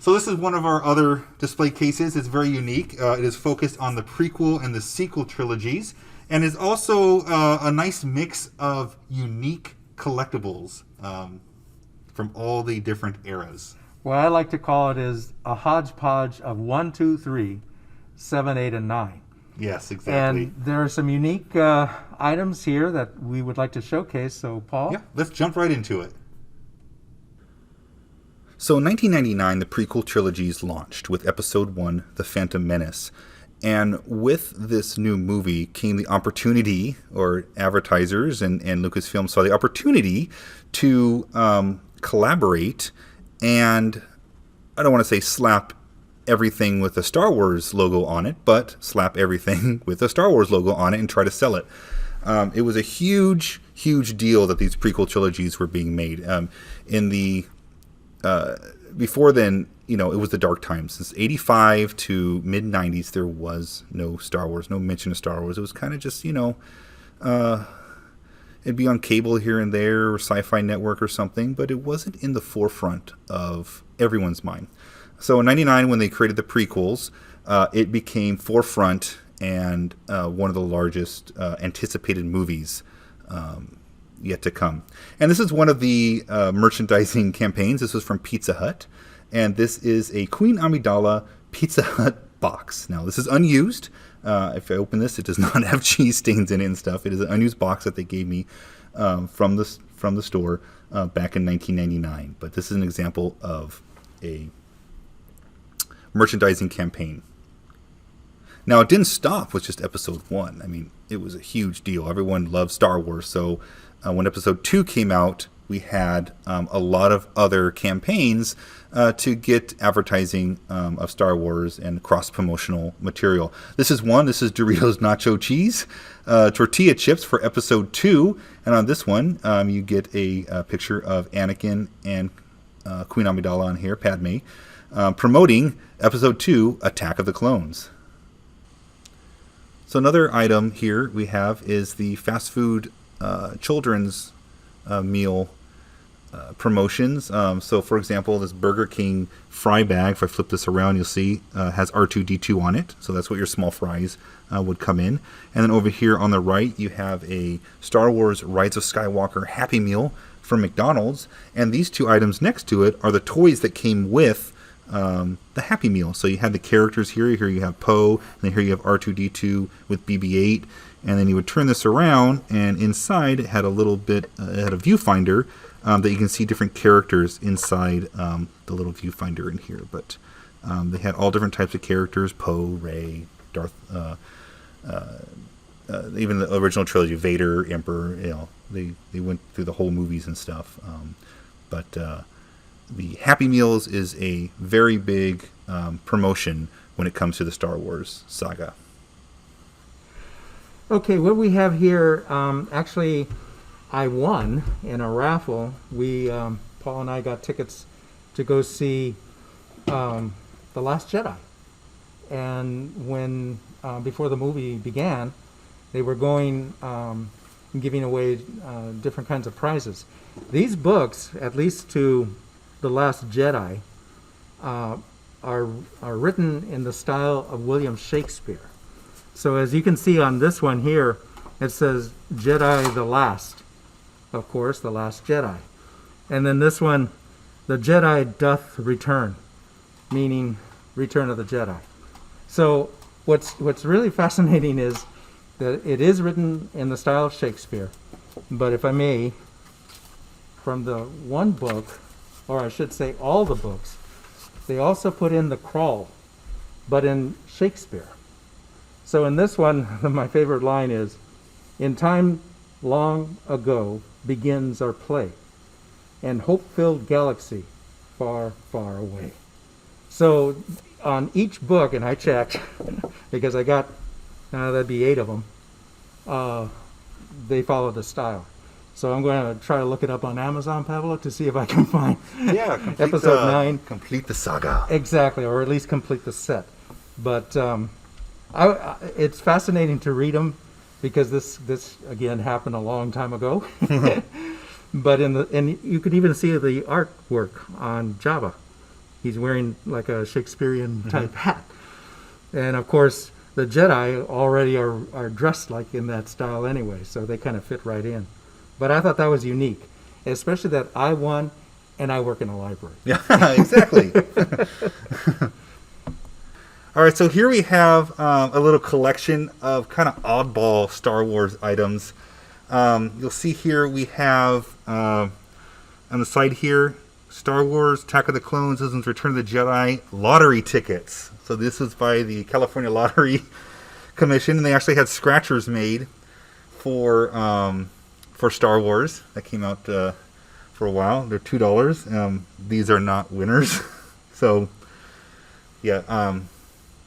So this is one of our other display cases. It's very unique. It is focused on the prequel and the sequel trilogies, and is also a nice mix of unique collectibles from all the different eras. What I like to call it is a hodgepodge of 1, 2, 3, 7, 8, and 9. Yes, exactly. And there are some unique items here that we would like to showcase. So, Paul? Yeah, let's jump right into it. So in 1999, the prequel trilogies launched with Episode 1, The Phantom Menace. And with this new movie came the opportunity, or advertisers and Lucasfilm saw the opportunity to collaborate and, I don't want to say slap everything with a Star Wars logo on it, but slap everything with a Star Wars logo on it and try to sell it. It was a huge, huge deal that these prequel trilogies were being made. Before then, it was the dark times. Since 85 to mid-90s, there was no Star Wars, no mention of Star Wars. It was kind of just, it'd be on cable here and there, or Sci-Fi Network or something, but it wasn't in the forefront of everyone's mind. So in 99, when they created the prequels, it became forefront and one of the largest anticipated movies yet to come. And this is one of the merchandising campaigns. This was from Pizza Hut, and this is a Queen Amidala Pizza Hut box. Now, this is unused. If I open this, it does not have cheese stains in it and stuff. It is an unused box that they gave me from the store back in 1999. But this is an example of a merchandising campaign. Now, it didn't stop with just Episode 1. I mean, it was a huge deal. Everyone loved Star Wars. So when Episode 2 came out, we had a lot of other campaigns to get advertising of Star Wars and cross-promotional material. This is one. This is Doritos Nacho Cheese tortilla chips for Episode 2. And on this one, you get a picture of Anakin and Queen Amidala on here, Padme, promoting Episode 2, Attack of the Clones. So another item here we have is the fast food children's meal promotions. So, for example, this Burger King fry bag, if I flip this around, you'll see has R2-D2 on it. So that's what your small fries would come in. And then over here on the right, you have a Star Wars Rise of Skywalker Happy Meal from McDonald's. And these two items next to it are the toys that came with the Happy Meal. So you had the characters here. Here you have Poe, and then here you have R2-D2 with BB-8. And then you would turn this around, and inside it had a little bit, it had a viewfinder that you can see different characters inside the little viewfinder in here. But they had all different types of characters: Poe, Rey, Darth, even the original trilogy, Vader, Emperor. They went through the whole movies and stuff. But the Happy Meals is a very big promotion when it comes to the Star Wars saga. Okay, what we have here, actually, I won in a raffle. Paul and I got tickets to go see The Last Jedi. And when, before the movie began, they were going, giving away different kinds of prizes. These books, at least to The Last Jedi, are written in the style of William Shakespeare. So as you can see on this one here, it says Jedi the Last, of course, The Last Jedi. And then this one, The Jedi Doth Return, meaning Return of the Jedi. So what's really fascinating is that it is written in the style of Shakespeare. But if I may, from the one book, or I should say all the books, they also put in the crawl, but in Shakespeare. So in this one, my favorite line is, "In time long ago begins our play, and hope-filled galaxy far, far away." So on each book, and I checked, because I got, that'd be 8 of them, they follow the style. So I'm going to try to look it up on Amazon, Pavlo, to see if I can find episode 9. Complete the saga. Exactly, or at least complete the set. But it's fascinating to read them, because this again happened a long time ago. But and you could even see the artwork on Java. he's wearing like a Shakespearean type hat. And of course, the Jedi already are dressed like in that style anyway, so they kind of fit right in. But I thought that was unique, especially that I won and I work in a library. Yeah, exactly. All right, so here we have a little collection of kind of oddball Star Wars items. You'll see here we have on the side here, Star Wars, Attack of the Clones, this one's Return of the Jedi, lottery tickets. So this was by the California Lottery Commission, and they actually had scratchers made for Star Wars that came out for a while. They're $2. These are not winners, so yeah,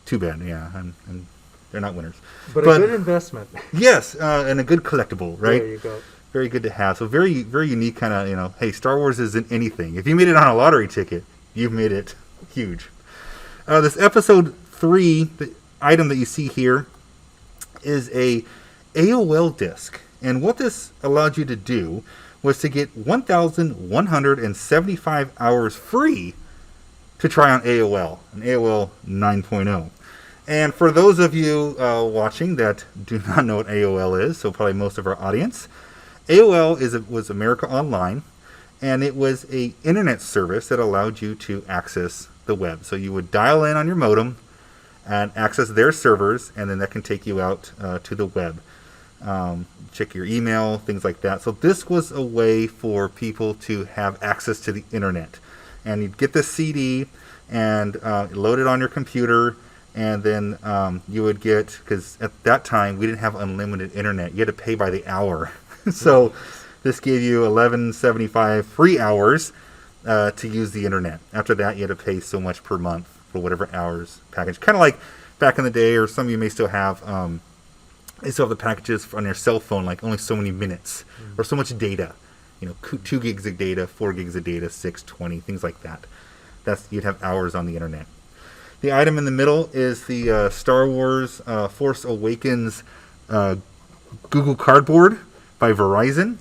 too bad. Yeah, and they're not winners, but a good investment. Yes, and a good collectible, right? There you go. Very good to have. So very, very unique kind of, hey, Star Wars isn't anything. If you made it on a lottery ticket, you've made it huge. This episode 3, the item that you see here, is a AOL Disk. And what this allowed you to do was to get 1,175 hours free to try on AOL, an AOL 9.0. And for those of you watching that do not know what AOL is, so probably most of our audience, AOL was America Online, and it was a internet service that allowed you to access the web. So you would dial in on your modem and access their servers, and then that can take you out to the web. Check your email, things like that. So this was a way for people to have access to the internet. And you'd get the CD and load it on your computer, and then you would get, because at that time we didn't have unlimited internet. You had to pay by the hour. So this gave you 11.75 free hours to use the internet. After that, you had to pay so much per month for whatever hours package. Kind of like back in the day, or some of you may still have, they still have the packages on your cell phone, like only so many minutes or so much data. 2 gigs of data, 4 gigs of data, 6, 20, things like that. You'd have hours on the internet. The item in the middle is the Star Wars Force Awakens Google Cardboard by Verizon.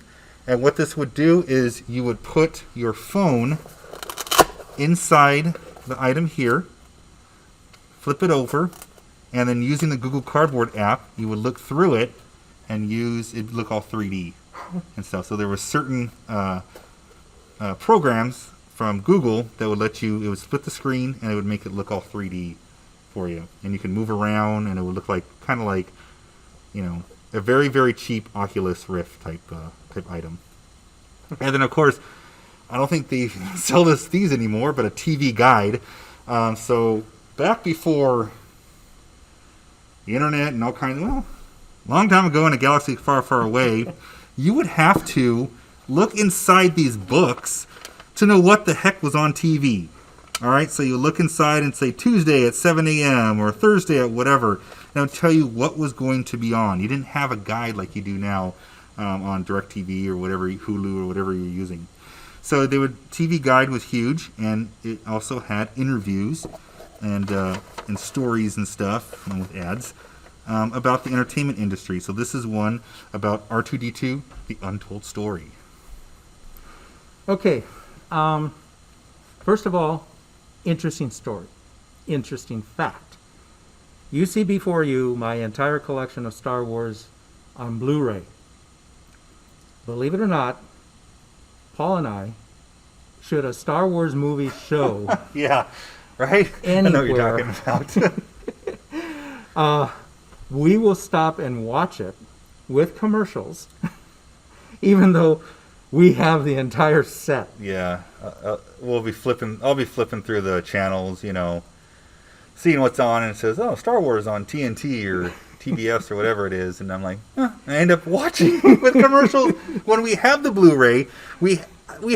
And what this would do is you would put your phone inside the item here, flip it over, and then using the Google Cardboard app, you would look through it and it'd look all 3D and stuff. So there were certain programs from Google that would it would split the screen and it would make it look all 3D for you. And you can move around and it would look kind of like, a very, very cheap Oculus Rift type item. And then, of course, I don't think they sell these anymore, but a TV guide. So back before the internet and all kinds of, long time ago in a galaxy far, far away, you would have to look inside these books to know what the heck was on TV. All right, so you look inside and say Tuesday at 7 a.m. or Thursday at whatever, and it would tell you what was going to be on. You didn't have a guide like you do now on DirecTV or whatever, Hulu or whatever you're using. So TV Guide was huge, and it also had interviews and stories and stuff, with ads, about the entertainment industry. So this is one about R2-D2, The Untold Story. Okay, first of all, interesting story, interesting fact. You see before you my entire collection of Star Wars on Blu-ray. Believe it or not, Paul and I, should a Star Wars movie show yeah, right? anywhere, I know what you're talking about. we will stop and watch it with commercials, even though we have the entire set. Yeah, I'll be flipping through the channels, seeing what's on, and it says, Star Wars on TNT or TBS or whatever it is, and I'm like, I end up watching with commercials. When we have the Blu-ray, we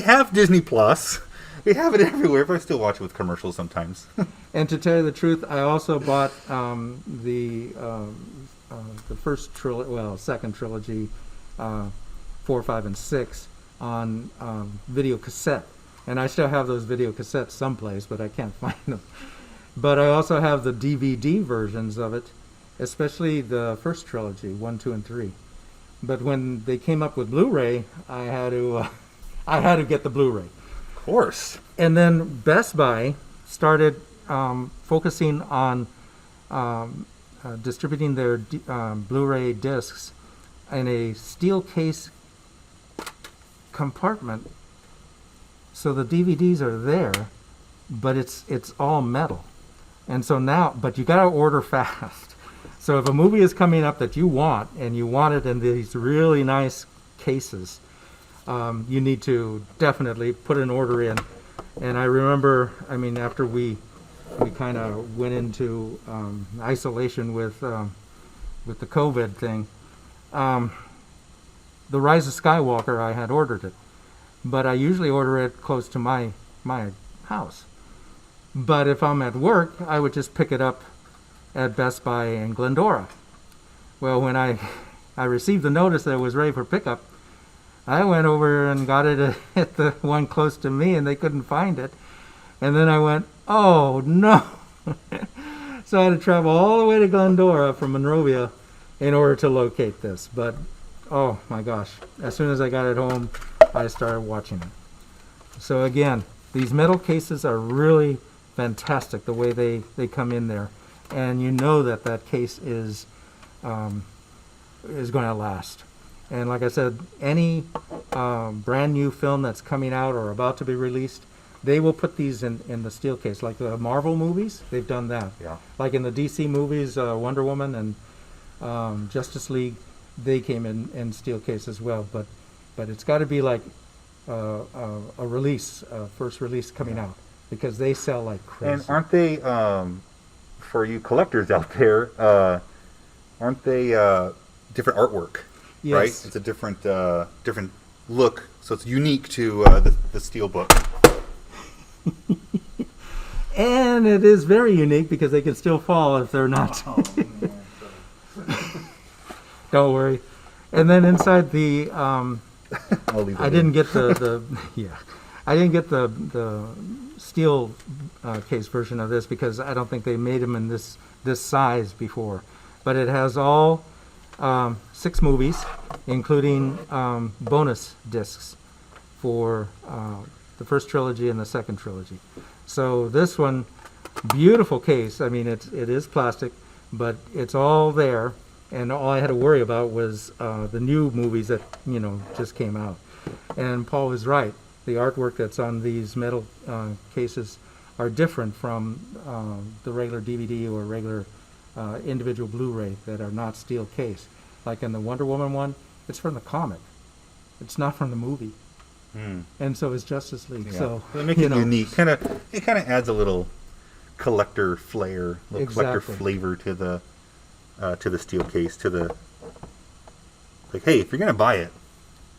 have Disney Plus, we have it everywhere, but I still watch it with commercials sometimes. And to tell you the truth, I also bought the first trilogy, second trilogy, 4, 5, and 6 on video cassette, and I still have those video cassettes someplace, but I can't find them. But I also have the DVD versions of it, especially the first trilogy, 1, 2, and 3. But when they came up with Blu-ray, I had to get the Blu-ray. Of course. And then Best Buy started focusing on distributing their Blu-ray discs in a steel case compartment. So the DVDs are there, but it's all metal. And so now, but you got to order fast. So if a movie is coming up that you want, and you want it in these really nice cases, you need to definitely put an order in. And I remember, after we kind of went into isolation with the COVID thing, the Rise of Skywalker, I had ordered it, but I usually order it close to my house. But if I'm at work, I would just pick it up at Best Buy in Glendora. Well, when I received the notice that it was ready for pickup, I went over and got it at the one close to me, and they couldn't find it. And then I went, oh no! So I had to travel all the way to Glendora from Monrovia in order to locate this. But oh my gosh, as soon as I got it home, I started watching it. So again, these metal cases are really fantastic the way they come in there. And you know that case is going to last. And like I said, any brand new film that's coming out or about to be released, they will put these in the steel case. Like the Marvel movies, they've done that. Yeah. Like in the DC movies, Wonder Woman and Justice League, they came in steel case as well. But it's got to be like a release, first release coming out, because they sell like crazy. And aren't they, for you collectors out there, aren't they different artwork? Yes. Right? It's a different look, so it's unique to the steel book. And it is very unique because they can still fall if they're not. Don't worry. And then inside the, I didn't get the steel case version of this because I don't think they made them in this size before. But it has all 6 movies, including bonus discs for the first trilogy and the second trilogy. So this one, beautiful case. I mean, it is plastic, but it's all there. And all I had to worry about was the new movies that just came out. And Paul was right. The artwork that's on these metal cases are different from the regular DVD or regular individual Blu-ray that are not steel case. Like in the Wonder Woman one, it's from the comic. It's not from the movie. And so is Justice League. Yeah. So it makes it unique. It kind of adds a little collector flair, collector flavor to the steel case. Like, hey, if you're gonna buy it,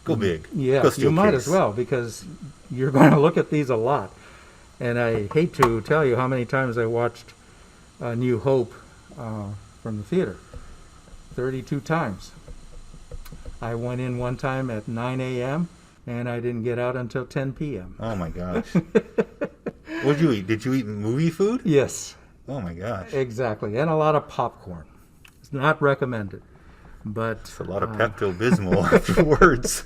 go big. Yeah, go steel you might case. as well, because you're going to look at these a lot. And I hate to tell you how many times I watched New Hope from the theater. 32 times. I went in one time at 9 a.m. and I didn't get out until 10 p.m. Oh my gosh. What did you eat? Did you eat movie food? Yes. Oh my gosh. Exactly. And a lot of popcorn. It's not recommended. But it's a lot of Pepto-Bismol afterwards.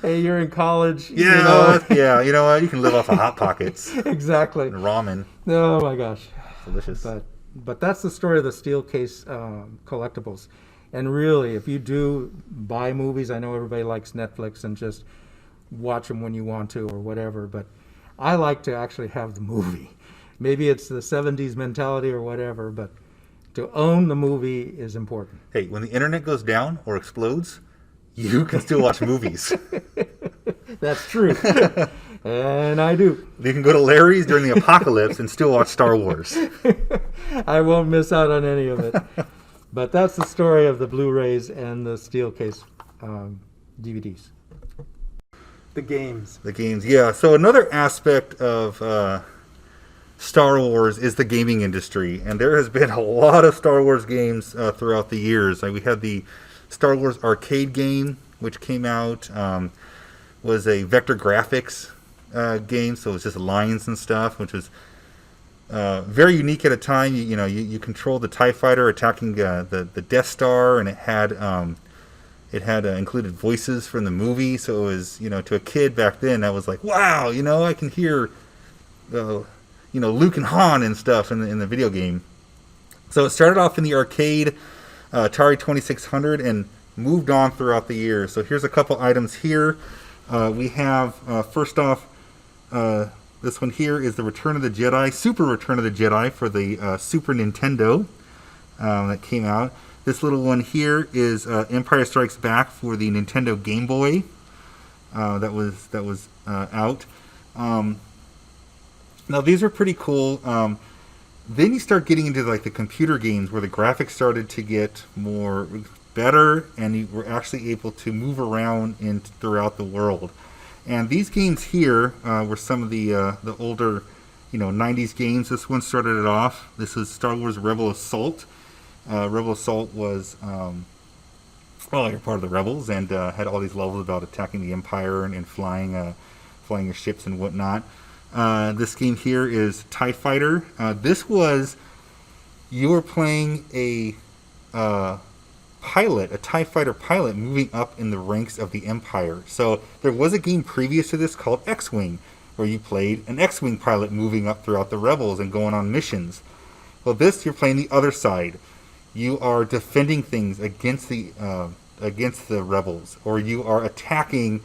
Hey, you're in college. Yeah, you know what? You can live off of Hot Pockets. Exactly. And ramen. Oh my gosh. Delicious. But that's the story of the steel case collectibles. And really, if you do buy movies, I know everybody likes Netflix and just watch them when you want to or whatever, but I like to actually have the movie. Maybe it's the 70s mentality or whatever, but to own the movie is important. Hey, when the internet goes down or explodes, you can still watch movies. That's true. And I do. You can go to Larry's during the apocalypse and still watch Star Wars. I won't miss out on any of it. But that's the story of the Blu-rays and the steel case DVDs. The games. The games, yeah. So another aspect of Star Wars is the gaming industry. And there has been a lot of Star Wars games throughout the years. We had the Star Wars arcade game, which came out, was a vector graphics game. So it was just lines and stuff, which was very unique at a time. You controlled the TIE fighter attacking the Death Star, and it had included voices from the movie. So it was, to a kid back then, that was like, wow, I can hear Luke and Han and stuff in the video game. So it started off in the arcade, Atari 2600, and moved on throughout the years. So here's a couple items here. We have, first off, this one here is the Return of the Jedi, Super Return of the Jedi for the Super Nintendo that came out. This little one here is Empire Strikes Back for the Nintendo Game Boy that was out. Now these are pretty cool. Then you start getting into like the computer games where the graphics started to get more better, and you were actually able to move around throughout the world. And these games here were some of the older, 90s games. This one started it off. This is Star Wars Rebel Assault. Rebel Assault was, you're part of the Rebels, and had all these levels about attacking the Empire and flying your ships and whatnot. This game here is TIE Fighter. You were playing a TIE Fighter pilot moving up in the ranks of the Empire. So there was a game previous to this called X-Wing, where you played an X-Wing pilot moving up throughout the Rebels and going on missions. Well, this, you're playing the other side. You are defending things against the Rebels, or you are attacking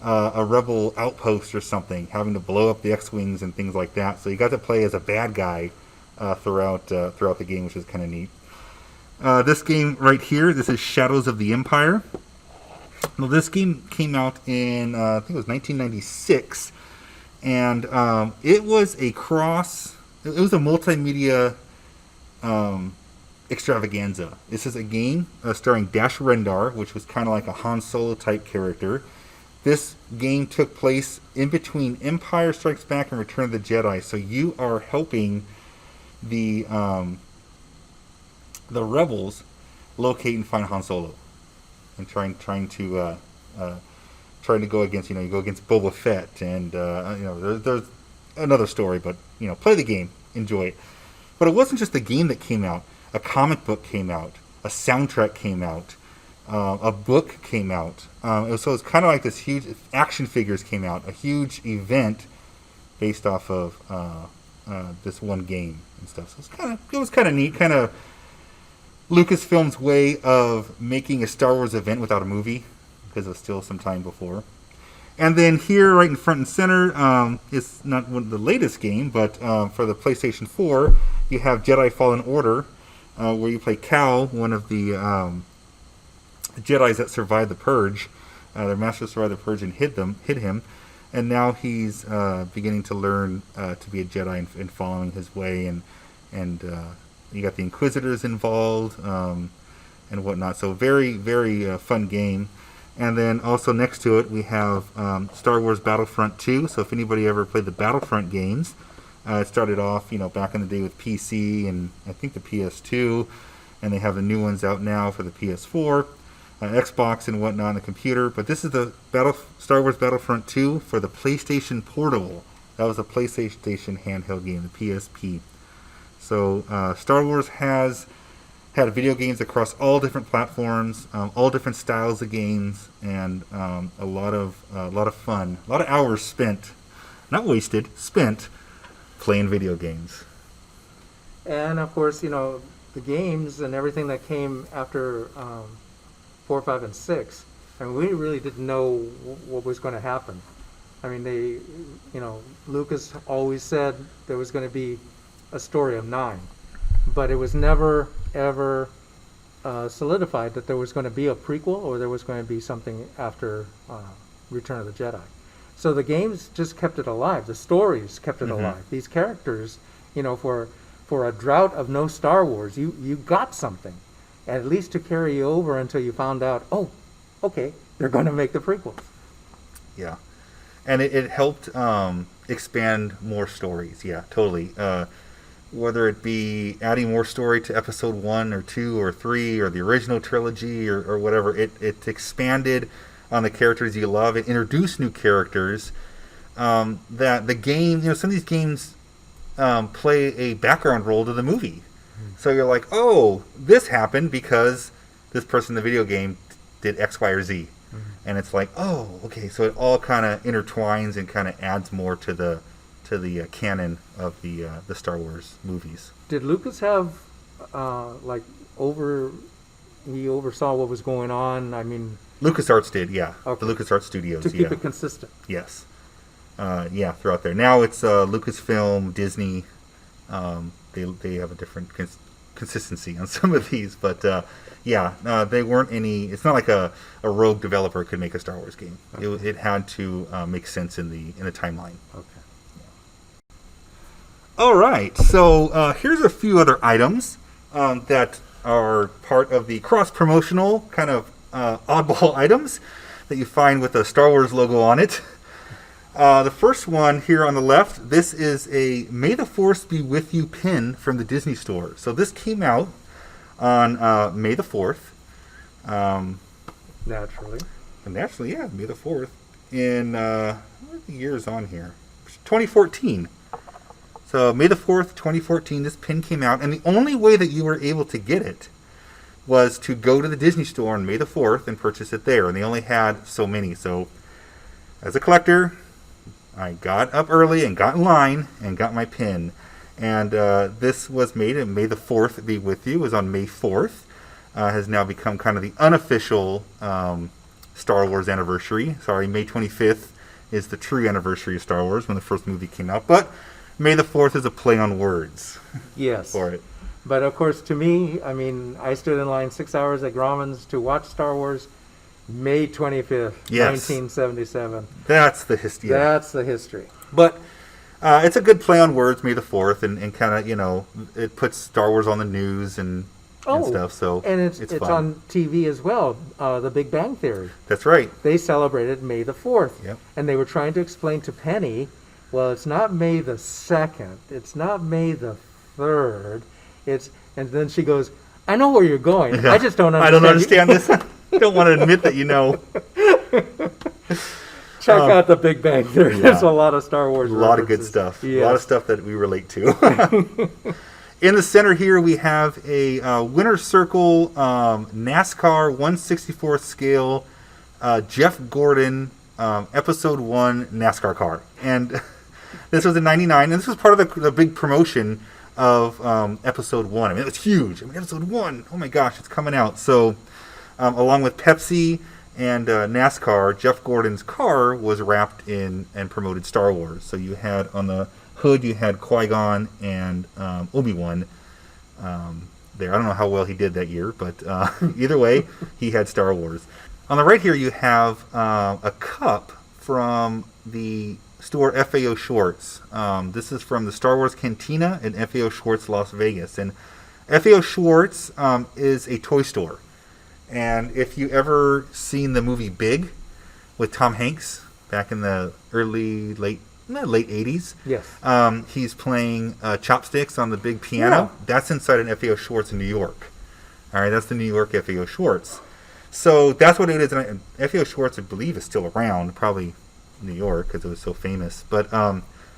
a Rebel outpost or something, having to blow up the X-Wings and things like that. So you got to play as a bad guy throughout the game, which is kind of neat. This game right here, this is Shadows of the Empire. Well, this game came out in, I think it was 1996, and it was a multimedia extravaganza. This is a game starring Dash Rendar, which was kind of like a Han Solo type character. This game took place in between Empire Strikes Back and Return of the Jedi, so you are helping the Rebels locate and find Han Solo, and trying to go against you go against Boba Fett, and there's another story, but play the game, enjoy it. But it wasn't just the game that came out. A comic book came out, a soundtrack came out, a book came out. So it's kind of like this huge action figures came out, a huge event based off of this one game and stuff. So it was kind of neat, kind of Lucasfilm's way of making a Star Wars event without a movie, because it was still some time before. And then here, right in front and center, is not the latest game, but for the PlayStation 4, you have Jedi Fallen Order, where you play Cal, one of the Jedis that survived the Purge. Their master survived the Purge and hid him, and now he's beginning to learn to be a Jedi and following his way, and you got the Inquisitors involved and whatnot. So very, very fun game. And then also next to it we have Star Wars Battlefront 2. So if anybody ever played the Battlefront games, it started off back in the day with PC and I think the PS2, and they have the new ones out now for the PS4, Xbox and whatnot on the computer. But this is the Star Wars Battlefront 2 for the PlayStation Portable. That was a PlayStation handheld game, the PSP. So Star Wars has had video games across all different platforms, all different styles of games, and a lot of fun, a lot of hours spent, not wasted, spent playing video games. And of course, the games and everything that came after 4, 5, and 6. I mean, we really didn't know what was going to happen. I mean, Lucas always said there was going to be a story of 9, but it was never ever solidified that there was going to be a prequel or there was going to be something after Return of the Jedi. So the games just kept it alive. The stories kept it alive. These characters, for a drought of no Star Wars, you got something, at least to carry you over until you found out, oh, okay, they're going to make the prequels. Yeah, and it helped expand more stories. Yeah, totally. Whether it be adding more story to episode 1 or 2 or 3 or the original trilogy or whatever, it expanded on the characters you love. It introduced new characters that the game, some of these games play a background role to the movie. So you're like, oh, this happened because this person in the video game did X, Y, or Z. And it's like, oh, okay, so it all kind of intertwines and kind of adds more to the to the canon of the Star Wars movies. Did Lucas have he oversaw what was going on? I mean, LucasArts did, yeah. Okay. The LucasArts Studios, to keep it consistent. Yes. Throughout there. Now it's Lucasfilm, Disney. They have a different consistency on some of these, but they weren't any. It's not like a rogue developer could make a Star Wars game. Okay. It had to make sense in the timeline. Okay. Yeah. All right. So here's a few other items that are part of the cross-promotional kind of oddball items that you find with a Star Wars logo on it. The first one here on the left, this is a May the Force Be With You pin from the Disney Store. So this came out on May the 4th. Naturally, yeah, May the 4th. In, what are the years on here? 2014. So May the 4th, 2014, this pin came out. And the only way that you were able to get it was to go to the Disney Store on May the 4th and purchase it there. And they only had so many. So as a collector, I got up early and got in line and got my pin. And this was made, and May the 4th Be With You, was on May 4th. Has now become kind of the unofficial Star Wars anniversary. Sorry, May 25th is the true anniversary of Star Wars when the first movie came out. But May the 4th is a play on words. Yes. For it. But of course, to me, I mean, I stood in line 6 hours at Grauman's to watch Star Wars. May 25th, yes. 1977. That's the history. That's the history. But it's a good play on words, May the 4th, and kind of, it puts Star Wars on the news and stuff. So and it's fun. on TV as well, The Big Bang Theory. That's right. They celebrated May the 4th. Yep. And they were trying to explain to Penny, well, it's not May the 2nd. It's not May the 3rd. And then she goes, I know where you're going. Yeah. I just don't understand. I don't understand this. I don't want to admit that you know. Check out The Big Bang Theory. Yeah. There's a lot of Star Wars references. A lot of good stuff. Yes. A lot of stuff that we relate to. In the center here, we have a Winter Circle NASCAR 1/64th scale Jeff Gordon Episode 1 NASCAR car. And this was in '99, and this was part of the big promotion of Episode 1. I mean, it was huge. I mean, Episode 1, oh my gosh, it's coming out. So, along with Pepsi and NASCAR, Jeff Gordon's car was wrapped in and promoted Star Wars. So you had on the hood, you had Qui-Gon and Obi-Wan there. I don't know how well he did that year, but either way, he had Star Wars. On the right here, you have a cup from the store FAO Schwartz. This is from the Star Wars Cantina in FAO Schwartz, Las Vegas. And FAO Schwartz is a toy store. And if you ever seen the movie Big with Tom Hanks back in the late 80s, yes, he's playing chopsticks on the big piano. Yeah. That's inside an FAO Schwartz in New York. All right, that's the New York FAO Schwartz. So that's what it is. And FAO Schwartz, I believe, is still around, probably New York because it was so famous. But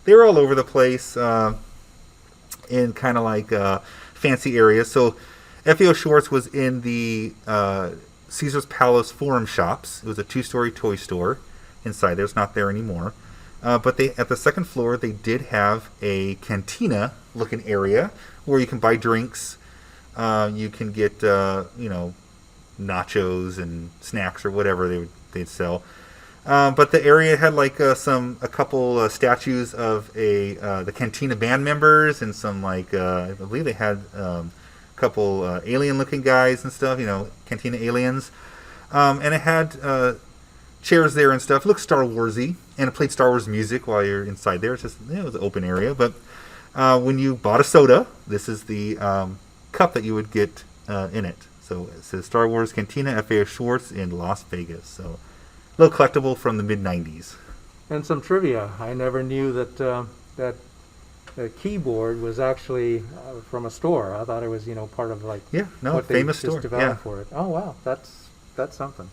they were all over the place in kind of like fancy areas. So FAO Schwartz was in the Caesar's Palace Forum Shops. It was a 2-story toy store inside there. It's not there anymore. But they at the second floor, they did have a cantina-looking area where you can buy drinks. You can get, nachos and snacks or whatever they'd sell. But the area had like a couple statues of the Cantina band members and some I believe they had couple alien-looking guys and stuff, Cantina aliens. And it had chairs there and stuff. It looked Star Warsy, and it played Star Wars music while you're inside there. It's just, it was an open area. But when you bought a soda, this is the cup that you would get in it. So it says Star Wars Cantina FAO Schwartz in Las Vegas. So a little collectible from the mid-'90s. And some trivia. I never knew that that the keyboard was actually from a store. I thought it was, part of what famous they just store. developed Yeah. for it. Oh wow, that's something.